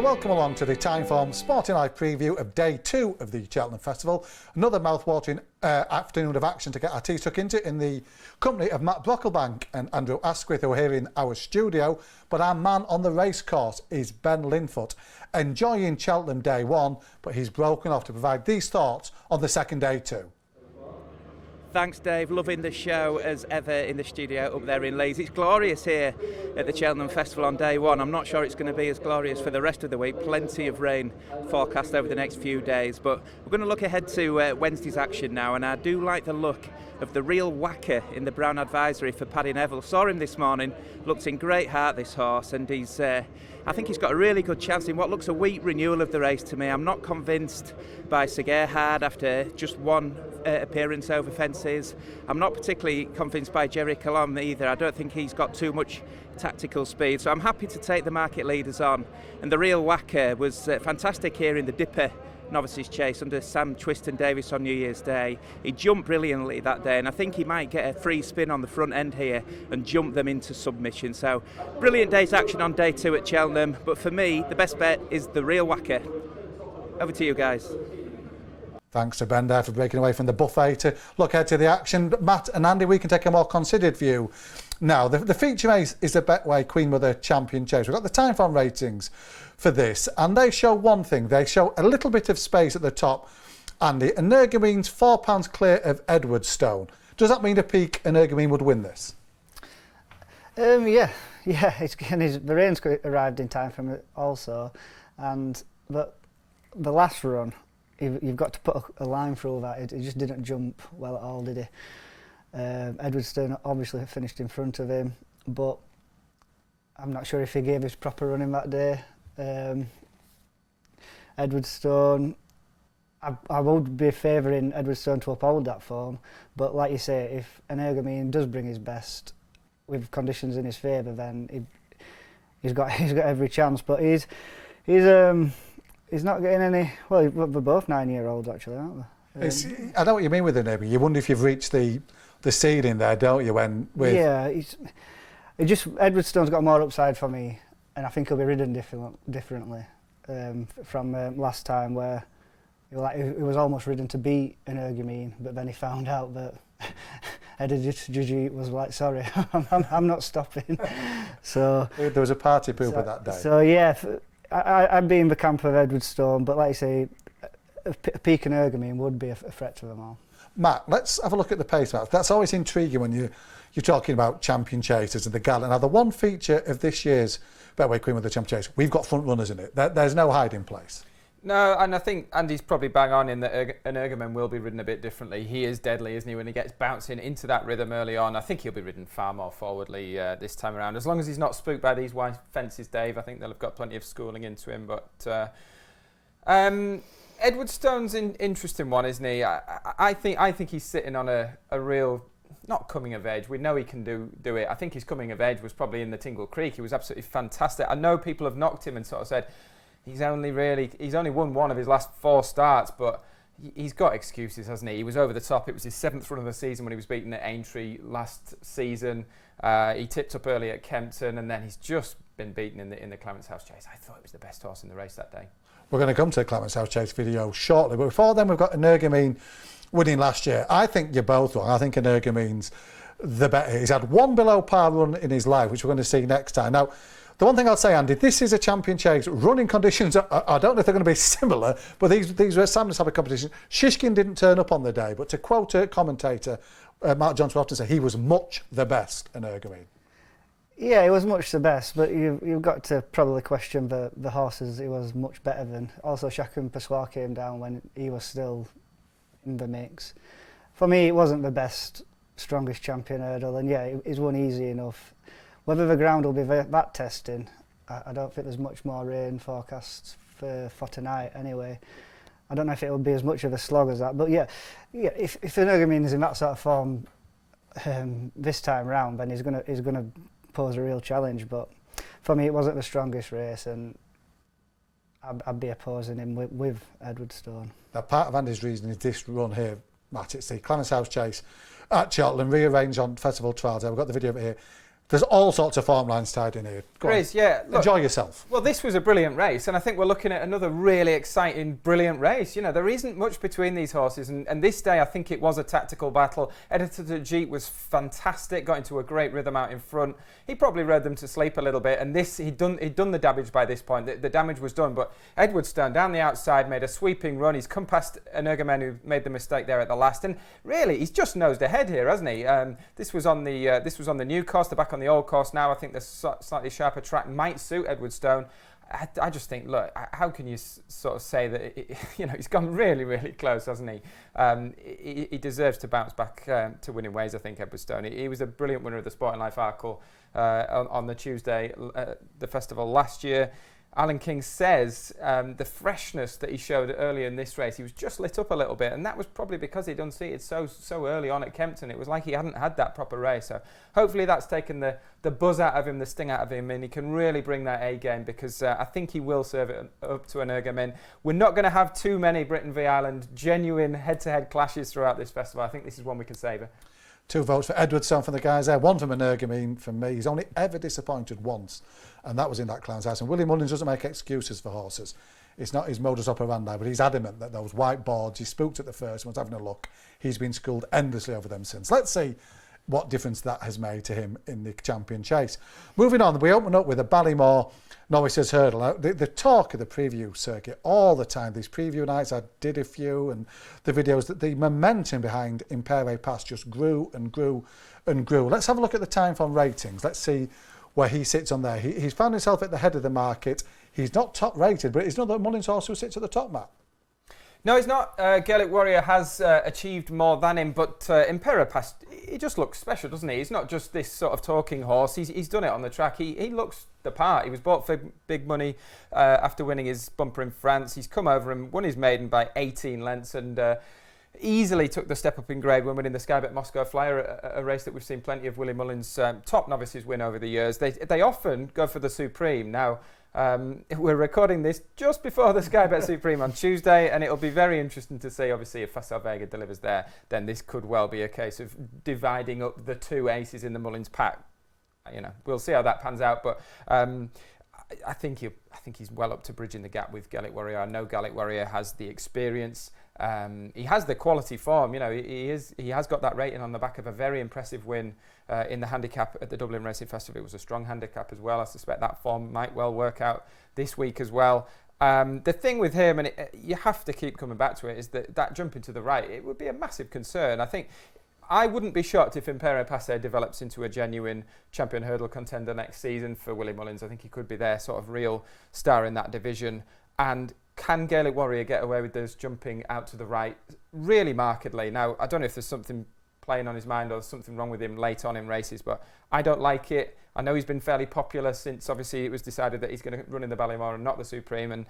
Well, welcome along to the Timeform Sporting Life preview of day 2 of the Cheltenham Festival. Another mouth-watering afternoon of action to get our teeth stuck into in the company of Matt Brocklebank and Andrew Asquith, who are here in our studio. But our man on the racecourse is Ben Linfoot, enjoying Cheltenham day 1, but he's broken off to provide these thoughts on the second day too. Thanks, Dave. Loving the show as ever in the studio up there in Leeds. It's glorious here at the Cheltenham Festival on day 1. I'm not sure it's going to be as glorious for the rest of the week. Plenty of rain forecast over the next few days. But we're going to look ahead to Wednesday's action now, and I do like the look of the real whacker in the Brown Advisory for Paddy Neville. Saw him this morning. Looked in great heart, this horse, and he's I think he's got a really good chance in what looks a weak renewal of the race to me. I'm not convinced by Sir Gerhard after just one appearance over fences. I'm not particularly convinced by Jerry Colomb either. I don't think he's got too much tactical speed. So I'm happy to take the market leaders on. And the real whacker was fantastic here in the Dipper Novices chase under Sam Twiston-Davies on New Year's Day. He jumped brilliantly that day, and I think he might get a free spin on the front end here and jump them into submission. So brilliant day's action on day 2 at Cheltenham, but for me the best bet is the real whacker. Over to you guys. Thanks to Ben there for breaking away from the buffet to look ahead to the action. Matt and Andy, we can take a more considered view. Now, the feature race is the Betway Queen Mother Champion Chase. We've got the Timeform ratings for this, and they show one thing. They show a little bit of space at the top, Andy. Energumene's £4 clear of Edwardstone. Does that mean a peak Energumene would win this? Yeah. The rain's arrived in time for him also, but the last run, you've got to put a line through that. It just didn't jump well at all, did he? Edwardstone obviously finished in front of him, but I'm not sure if he gave his proper running that day. Edwardstone, I would be favouring Edwardstone to uphold that form, but like you say, if Energumene does bring his best with conditions in his favour, then he's got every chance. But he's not getting any. Well, we're both 9-year-olds actually, aren't we? I know what you mean with Energumene. You wonder if you've reached the ceiling there, don't you? Edwardstone's got more upside for me, and I think he'll be ridden differently from last time, where he was almost ridden to beat Energumene, but then he found out that Edwardstone was like, sorry, I'm not stopping. So there was a party pooper that day. So yeah, I'd be in the camp of Edwardstone, but like I say, a peak Energumene would be a threat to them all. Matt, let's have a look at the pace map. That's always intriguing when you're talking about champion chasers and the gala. Now, the one feature of this year's Betway Queen with the Champion Chase, we've got front runners in it. There's no hiding place. No, and I think Andy's probably bang on in that Energumene will be ridden a bit differently. He is deadly, isn't he, when he gets bouncing into that rhythm early on. I think he'll be ridden far more forwardly this time around. As long as he's not spooked by these wide fences, Dave, I think they'll have got plenty of schooling into him. But Edwardstone's an interesting one, isn't he? I think he's sitting on a real, not coming of age. We know he can do it. I think his coming of age was probably in the Tingle Creek. He was absolutely fantastic. I know people have knocked him and sort of said he's only won one of his last 4 starts, but he's got excuses, hasn't he? He was over the top. It was his 7th run of the season when he was beaten at Aintree last season. He tipped up early at Kempton, and then he's just been beaten in the Clarence House Chase. I thought it was the best horse in the race that day. We're going to come to the Clarence House Chase video shortly, but before then we've got Energumene winning last year. I think you're both wrong. I think Energumene's the better. He's had one below par run in his life, which we're going to see next time. Now, the one thing I'll say, Andy, this is a champion chase. Running conditions, I don't know if they're going to be similar, but these were Sam type of competition. Shishkin didn't turn up on the day, but to quote a commentator, Mark Johnson often said he was much the best, Energumene. Yeah, he was much the best, but you've got to probably question the horses he was much better than. Also, Chacun Pessoir came down when he was still in the mix. For me, it wasn't the best, strongest champion hurdle, and yeah, he's won easy enough. Whether the ground will be that testing, I don't think there's much more rain forecast for tonight anyway. I don't know if it will be as much of a slog as that, but yeah, if Energumene is in that sort of form this time round, then he's gonna pose a real challenge. But for me, it wasn't the strongest race, and I'd be opposing him with Edwardstone. Now, part of Andy's reason is this run here, Matt. It's the Clarence House Chase at Cheltenham, rearranged on Festival Trials. We've got the video of it here. There's all sorts of form lines tied in here. Go There on. is, yeah. Look, enjoy yourself. Well, this was a brilliant race, and I think we're looking at another really exciting, brilliant race. You know, there isn't much between these horses, and this day I think it was a tactical battle. Editor de Jeep was fantastic, got into a great rhythm out in front. He probably rode them to sleep a little bit, and he'd done the damage by this point. The damage was done, but Edwardstone down the outside made a sweeping run. He's come past Energumen, who made the mistake there at the last, and really he's just nosed ahead here, hasn't he? This was on the new course. They're back on the old course now. I think the slightly sharper track might suit Edwardstone. I just think, look, how can you sort of say that, he's gone really, really close, hasn't he? He deserves to bounce back to winning ways, I think, Edwardstone. He was a brilliant winner of the Sporting Life Arkle on the Tuesday, the festival last year. Alan King says the freshness that he showed earlier in this race, he was just lit up a little bit, and that was probably because he'd unseated so early on at Kempton. It was like he hadn't had that proper race. So hopefully that's taken the buzz out of him, the sting out of him, and he can really bring that A game, because I think he will serve it up to Energumen. We're not going to have too many Britain v Ireland genuine head-to-head clashes throughout this festival. I think this is one we can savour. 2 votes for Edwardstone from the guys there, 1 from Energumen from me. He's only ever disappointed once, and that was in that Clown's House. And Willie Mullins doesn't make excuses for horses. It's not his modus operandi, but he's adamant that those white boards, he spooked at the first, was having a look. He's been schooled endlessly over them since. Let's see what difference that has made to him in the champion chase. Moving on, we open up with a Ballymore Novices hurdle. The talk of the preview circuit all the time, these preview nights, I did a few, and the videos, that the momentum behind Impere Pass just grew and grew and grew. Let's have a look at the time from ratings. Let's see where he sits on there. He's found himself at the head of the market. He's not top rated, but he's not the Mullins horse who sits at the top, Matt. No, he's not. Gaelic Warrior has achieved more than him, but Impera Pass, he just looks special, doesn't he? He's not just this sort of talking horse. He's done it on the track. He looks the part. He was bought for big money after winning his bumper in France. He's come over and won his maiden by 18 lengths and easily took the step up in grade when winning the Sky Bet Moscow Flyer, a race that we've seen plenty of Willie Mullins' top novices win over the years. They often go for the Supreme. Now, we're recording this just before the Sky Bet Supreme on Tuesday, and it'll be very interesting to see, obviously, if Facile Vega delivers there, then this could well be a case of dividing up the 2 aces in the Mullins pack. We'll see how that pans out, but I think he's well up to bridging the gap with Gaelic Warrior. I know Gaelic Warrior has the experience. He has the quality form. He has got that rating on the back of a very impressive win in the handicap at the Dublin Racing Festival. It was a strong handicap as well. I suspect that form might well work out this week as well. The thing with him, and you have to keep coming back to it, is that jump into the right, it would be a massive concern. I wouldn't be shocked if Impere Passe develops into a genuine champion hurdle contender next season for Willie Mullins. I think he could be their sort of real star in that division. And can Gaelic Warrior get away with those jumping out to the right really markedly? Now, I don't know if there's something playing on his mind or there's something wrong with him late on in races, but I don't like it. I know he's been fairly popular since obviously it was decided that he's going to run in the Ballymore and not the Supreme, and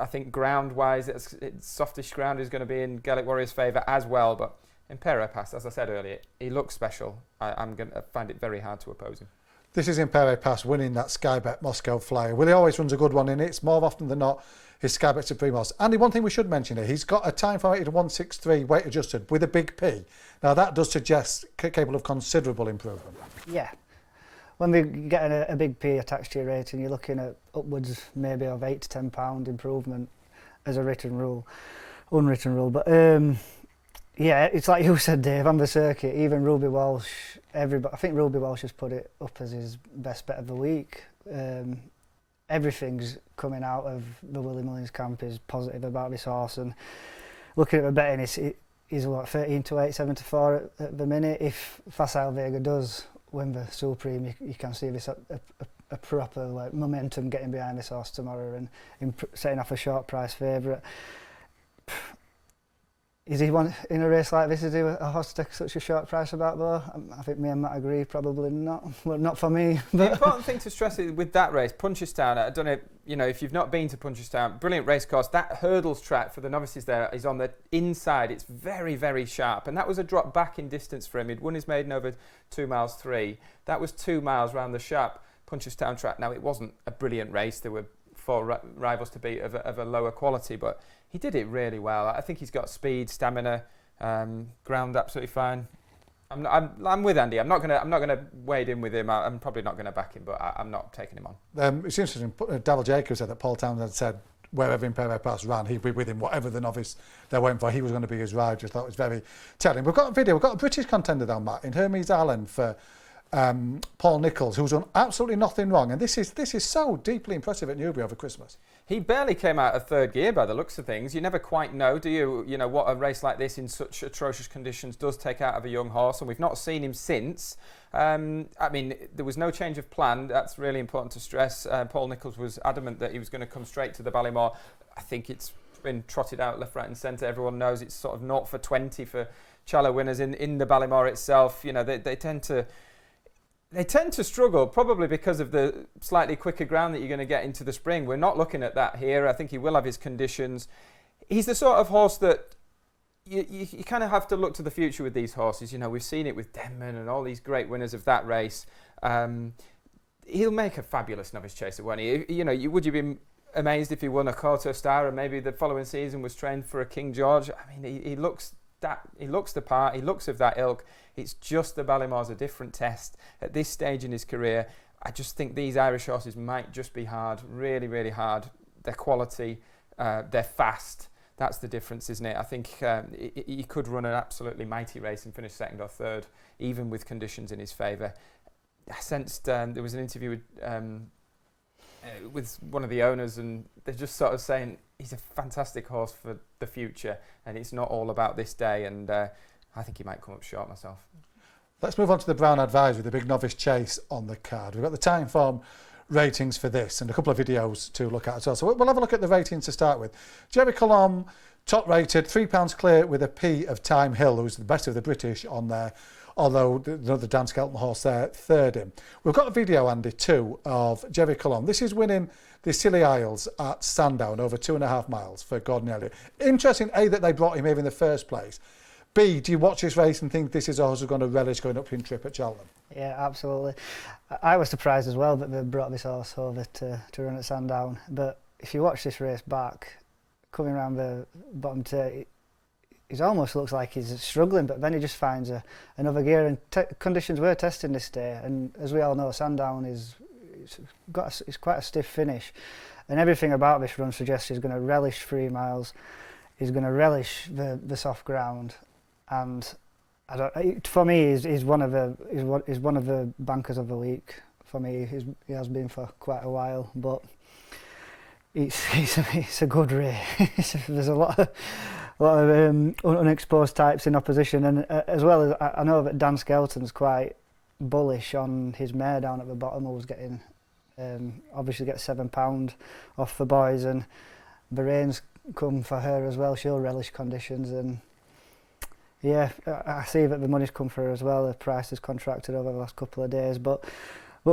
I think ground-wise, it's softish ground is going to be in Gaelic Warrior's favour as well, but Impera Pass, as I said earlier, he looks special. I'm going to find it very hard to oppose him. This is Impere Pass winning that Sky Bet Moscow Flyer. Willie always runs a good one in it. It's more often than not his Sky Bet Supreme horse. Andy, one thing we should mention here, he's got a time from 80 to 163 weight adjusted with a big P. Now that does suggest capable of considerable improvement. Yeah. When we get a big P attached to your rating, you're looking at upwards maybe of £8 to £10 improvement as a unwritten rule. But yeah, it's like you said, Dave, on the circuit, even Ruby Walsh, I think Ruby Walsh has put it up as his best bet of the week. Everything's coming out of the Willie Mullins camp is positive about this horse, and looking at the betting, he's what, 13 to 8, 7 to 4 at the minute. If Facile Vega does win the Supreme, you can see this a proper momentum getting behind this horse tomorrow and setting off a short price favourite. Is he one in a race like this? Is he a horse to take such a short price about though? I think me and Matt agree, probably not. Well, not for me. The important thing to stress is with that race, Punchestown, I don't know, if you've not been to Punchestown, brilliant race course. That hurdles track for the novices there is on the inside. It's very, very sharp. And that was a drop back in distance for him. He'd won his maiden over 2 miles 3. That was 2 miles round the sharp Punchestown track. Now, it wasn't a brilliant race. There were 4 rivals to beat of a lower quality, but he did it really well. I think he's got speed, stamina, ground absolutely fine. I'm with Andy. I'm not gonna wade in with him. I'm probably not gonna back him, but I'm not taking him on. It's interesting. Davil Jacobs said that Paul Townsend said wherever Imperial Pass ran, he'd be with him. Whatever the novice they're waiting for, he was going to be his ride. Just thought it was very telling. We've got a video. We've got a British contender down, Matt, in Hermes Allen for Paul Nicholls, who's done absolutely nothing wrong. And this is so deeply impressive at Newbury over Christmas. He barely came out of third gear by the looks of things. You never quite know, do you? You know what a race like this in such atrocious conditions does take out of a young horse, and we've not seen him since. I mean, there was no change of plan. That's really important to stress. Paul Nicholls was adamant that he was going to come straight to the Ballymore. I think it's been trotted out left, right and centre. Everyone knows it's sort of 0 for 20 for Challow winners in the Ballymore itself. You know, they tend to struggle, probably because of the slightly quicker ground that you're going to get into the spring. We're not looking at that here. I think he will have his conditions. He's the sort of horse that you kind of have to look to the future with these horses. You know, we've seen it with Denman and all these great winners of that race. He'll make a fabulous novice chaser, won't he? You know, would you be amazed if he won a Quarter Star and maybe the following season was trained for a King George? I mean, he looks the part. He looks of that ilk. It's just the Ballymore's a different test at this stage in his career. I just think these Irish horses might just be hard, really, really hard. They're quality, they're fast. That's the difference, isn't it? I think he could run an absolutely mighty race and finish second or third, even with conditions in his favour. I sensed there was an interview with one of the owners, and they're just sort of saying he's a fantastic horse for the future, and it's not all about this day. And I think he might come up short myself. Let's move on to the Brown Advisory, the big novice chase on the card. We've got the time form ratings for this and a couple of videos to look at as well. So we'll have a look at the ratings to start with. Jerry Colombe, top rated, £3 clear with a P of Time Hill, who's the best of the British on there, although the Dan Skelton horse there, third in. We've got a video, Andy, too, of Jerry Colombe. This is winning the Scilly Isles at Sandown over 2.5 miles for Gordon Elliott. Interesting, A, that they brought him here in the first place. B, do you watch this race and think this is a horse who's going to relish going up in trip at Cheltenham? Yeah, absolutely. I was surprised as well that they brought this horse over to run at Sandown. But if you watch this race back, coming around the bottom turn, he almost looks like he's struggling, but then he just finds another gear. And conditions were testing this day, and as we all know, Sandown it's quite a stiff finish, and everything about this run suggests he's going to relish 3 miles. He's going to relish the soft ground. And for me, he's one of the bankers of the week. For me, he has been for quite a while, but it's a good race. There's a lot of unexposed types in opposition, and as well as I know that Dan Skelton's quite bullish on his mare down at the bottom, who was getting obviously gets £7 off the boys, and the rain's come for her as well. She'll relish conditions, and yeah, I see that the money's come for her as well. The price has contracted over the last couple of days, but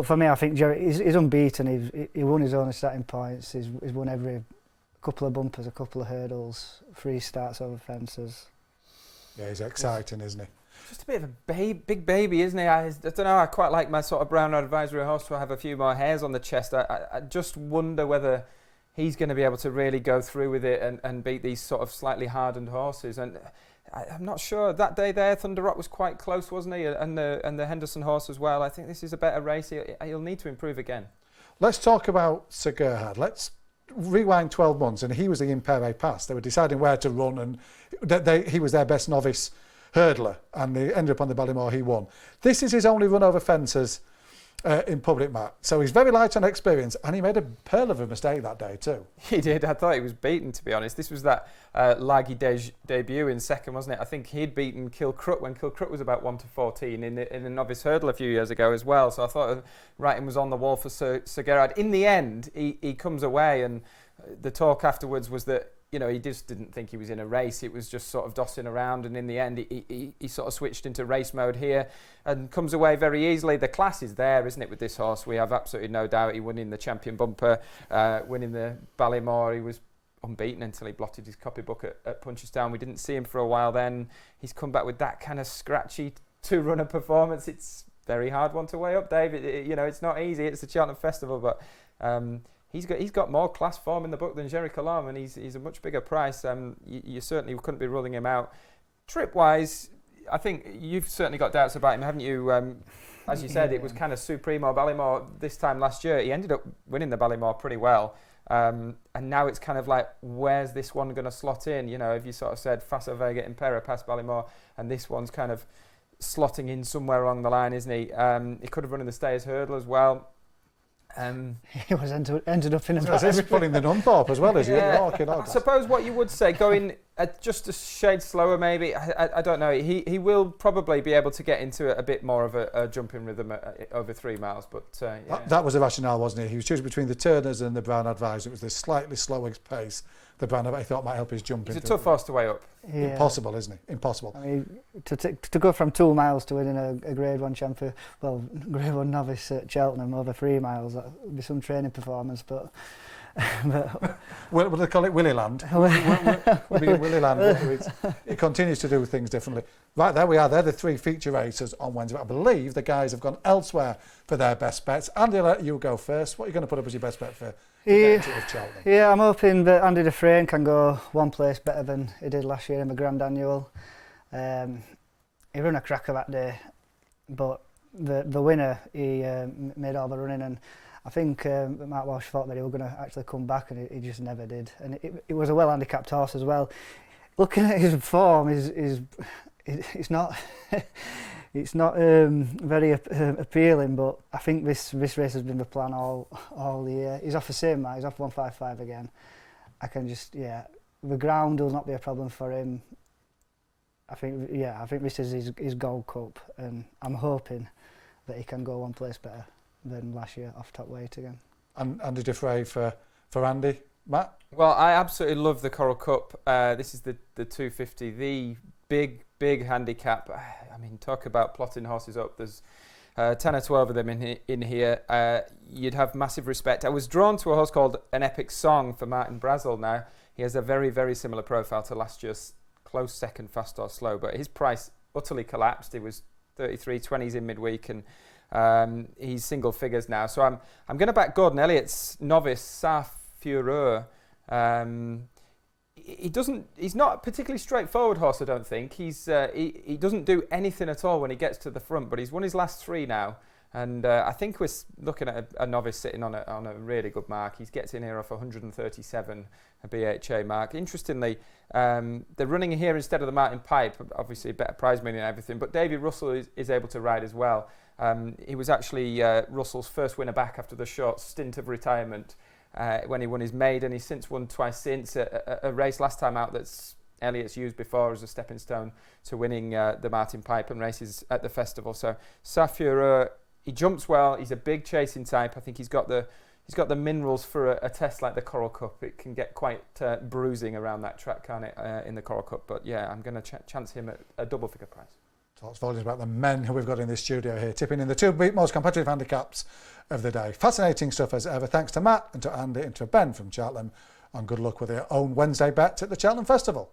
for me, I think Jerry he's unbeaten. He won his own starting points. He's won every couple of bumpers, a couple of hurdles, 3 starts over fences. Yeah, he's exciting, isn't he? Just a bit of a big baby, isn't he? I don't know. I quite like my sort of Brown Advisory horse to have a few more hairs on the chest. I just wonder whether he's going to be able to really go through with it and beat these sort of slightly hardened horses. And I'm not sure. That day there, Thunder Rock was quite close, wasn't he? And the Henderson horse as well. I think this is a better race. He'll need to improve again. Let's talk about Sir Gerhard. Let's rewind 12 months, and he was the Impere Pass. They were deciding where to run, and he was their best novice hurdler, and they ended up on the Ballymore. He won. This is his only run over fences in public, Matt. So he's very light on experience, and he made a pearl of a mistake that day too. He did. I thought he was beaten, to be honest. This was that laggy debut in second, wasn't it? I think he'd beaten Kilcrut when Kilcrut was about 1 to 14 in the novice hurdle a few years ago as well. So I thought writing was on the wall for Sir Gerhard. In the end, he comes away, and the talk afterwards was that, you know, he just didn't think he was in a race. It was just sort of dossing around, and in the end he sort of switched into race mode here and comes away very easily. The class is there, isn't it, with this horse? We have absolutely no doubt. He won in the Champion Bumper, winning the Ballymore. He was unbeaten until he blotted his copybook at Punchestown. We didn't see him for a while then. He's come back with that kind of scratchy 2-runner performance. It's a very hard one to weigh up, Dave. You know, it's not easy. It's the Cheltenham Festival, but he's got more class form in the book than Jerry Colombe, and he's a much bigger price. You certainly couldn't be ruling him out. Trip-wise, I think you've certainly got doubts about him, haven't you? As you said, it was kind of Supremo Ballymore this time last year. He ended up winning the Ballymore pretty well. And now it's kind of like, where's this one going to slot in? You know, if you sort of said Faso Vega Impera past Ballymore, and this one's kind of slotting in somewhere along the line, isn't he? He could have run in the Stayers Hurdle as well. He was ended up in a He's pulling the Nunthorpe as well, is he? Yeah. I suppose what you would say, going just a shade slower maybe, I don't know. He will probably be able to get into a bit more of a jumping rhythm over 3 miles, but yeah. That was the rationale, wasn't it? He was choosing between the Turners and the Brown Advisor. It was this slightly slower pace the Brown Advisor thought might help his jumping. He's a tough horse to weigh up. Yeah. Impossible, isn't he? Impossible. I mean, to go from 2 miles to winning a Grade 1 champion, well, Grade 1 novice at Cheltenham over 3 miles, that would be some training performance, but Will they call it Willyland? Willyland. It continues to do things differently. Right, there we are. They're the 3 feature races on Wednesday. But I believe the guys have gone elsewhere for their best bets. Andy, I'll let you go first. What are you going to put up as your best bet for Cheltenham? Yeah, I'm hoping that Andy Dufresne can go one place better than he did last year in the Grand Annual. He ran a cracker that day, but the winner, he made all the running, and I think Mark Walsh thought that he was going to actually come back, and he just never did. And it was a well-handicapped horse as well. Looking at his form, it's not it's not very appealing. But I think this race has been the plan all year. He's off the same mark. He's off 155 again. I can just the ground will not be a problem for him. I think this is his Gold Cup, and I'm hoping that he can go one place better than last year off top weight again. And Andy Dufresne for Andy. Matt? Well, I absolutely love the Coral Cup. This is the 250, the big handicap. I mean, talk about plotting horses up. There's 10 or 12 of them in here. You'd have massive respect. I was drawn to a horse called An Epic Song for Martin Brazel now. He has a very, very similar profile to last year's close second, fast or slow, but his price utterly collapsed. He was 33.20s in midweek, and he's single figures now. So I'm going to back Gordon Elliott's novice Sa Fureur. He's not a particularly straightforward horse, I don't think. He doesn't do anything at all when he gets to the front, but he's won his last 3 now, and I think we're looking at a novice sitting on a really good mark. He gets in here off 137, a BHA mark. Interestingly, they're running here instead of the Martin Pipe, obviously a better prize money and everything, but David Russell is able to ride as well. He was actually Russell's first winner back after the short stint of retirement when he won his maiden. He's since won twice since, a race last time out that's Elliott's used before as a stepping stone to winning the Martin Pipe and races at the festival. So Sa Fureur, he jumps well, he's a big chasing type. I think he's got the minerals for a test like the Coral Cup. It can get quite bruising around that track, can't it, in the Coral Cup? But yeah, I'm going to chance him at a double figure price. Talks volumes about the men who we've got in this studio here, tipping in the 2 most competitive handicaps of the day. Fascinating stuff as ever. Thanks to Matt and to Andy and to Ben from Cheltenham, and good luck with your own Wednesday bet at the Cheltenham Festival.